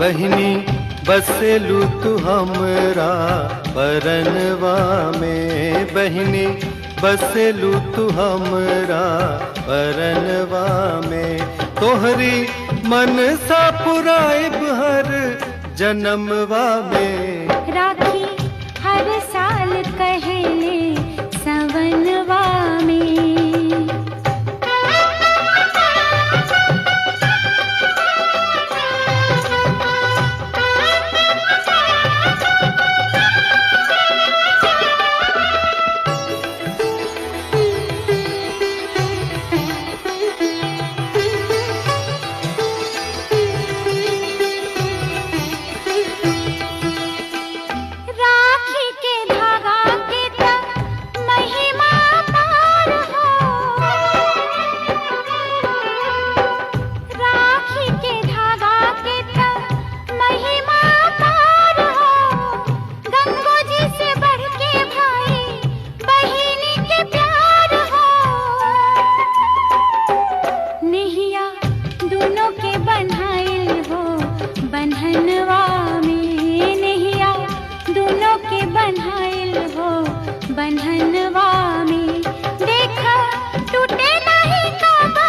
बहिनी बसेलू तू हमरा परनवा में, बहिनी बसेलू तू हमरा परनवा में। तोहरी मन सा पुराइब हर जन्मवा में, राखी हर साल कहले सवनवा में। बंधनवा में देखा टूटे नहीं कबा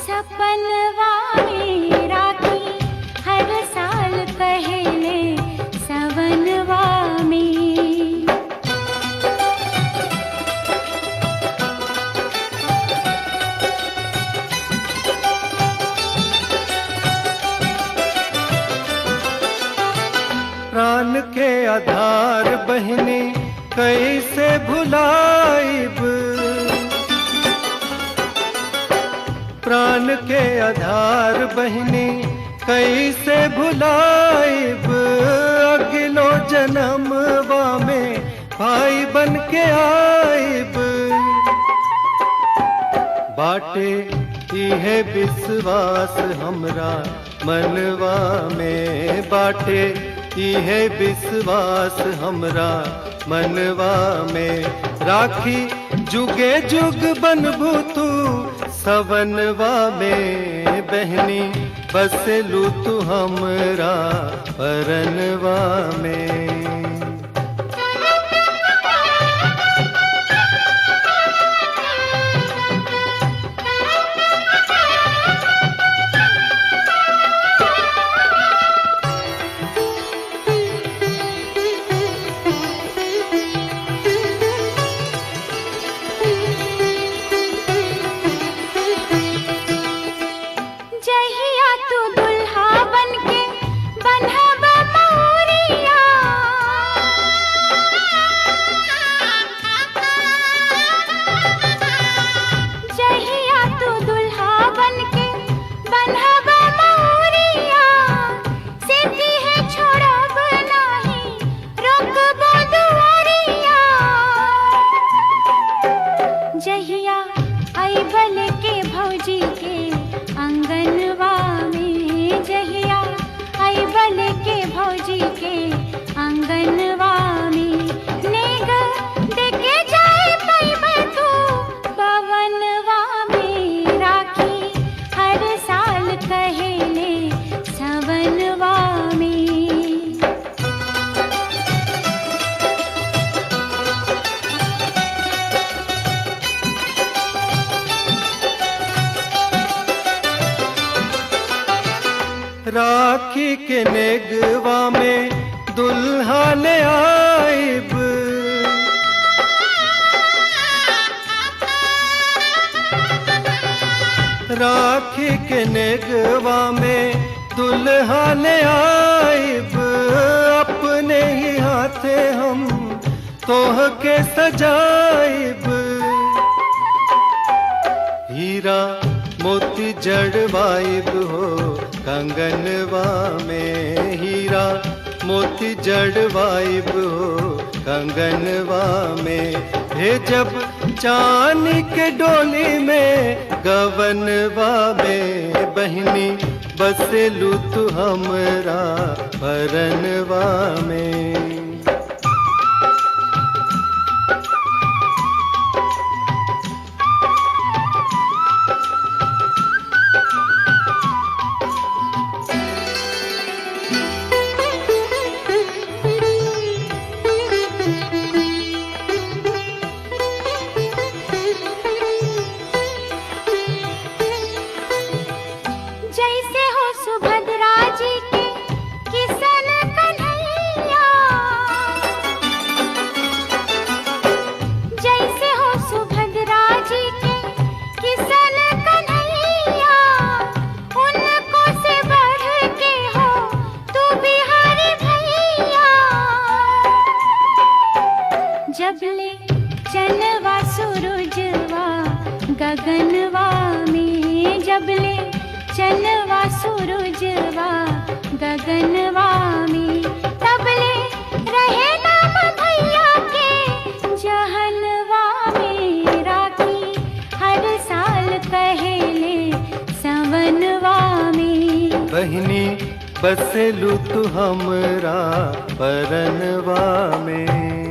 सपनवा में, राखी हर साल कहले सवनवा में। प्राण के आधार बहिनी कैसे भुलाइब, प्राण के आधार बहिनी कैसे भुलाइब। अगलो जन्मवा में भाई बन के आइब। बाटे इहे विश्वास हमरा मनवा में, बाटे इहे विश्वास हमरा मनवा में। राखी जुगे जुग बनबू तू सवनवा में, बहनी बसेलू तू हमरा परनवा में। जहिया आई बल के भौजी के अंगनवा में, जहिया आई बल के भौजी के अंगनवा में। नेग देके जाए पैबे तू पवनवा में, राखी हर साल कहले सवनवा में। राखी के नेगवा में दुल्हा ले आइब, राखी के नेगवा में दुल्हा ले आइब। अपने ही हाथे हम तोह के सजाइब। हीरा मोती जड़वाइब हो कंगनवा में, हीरा मोती जड़वाइब हो कंगनवा में। भेजब चांदी के डोली में गवनवा में, बहिनी बसेलू तू हमरा परनवा में। चनवा सूरजवा गगनवा में, तबले रहे नाम भैया के जहनवा में। राखी हर साल कहेले सवनवा में। बहिनी बसेलू तू हमरा परनवा में।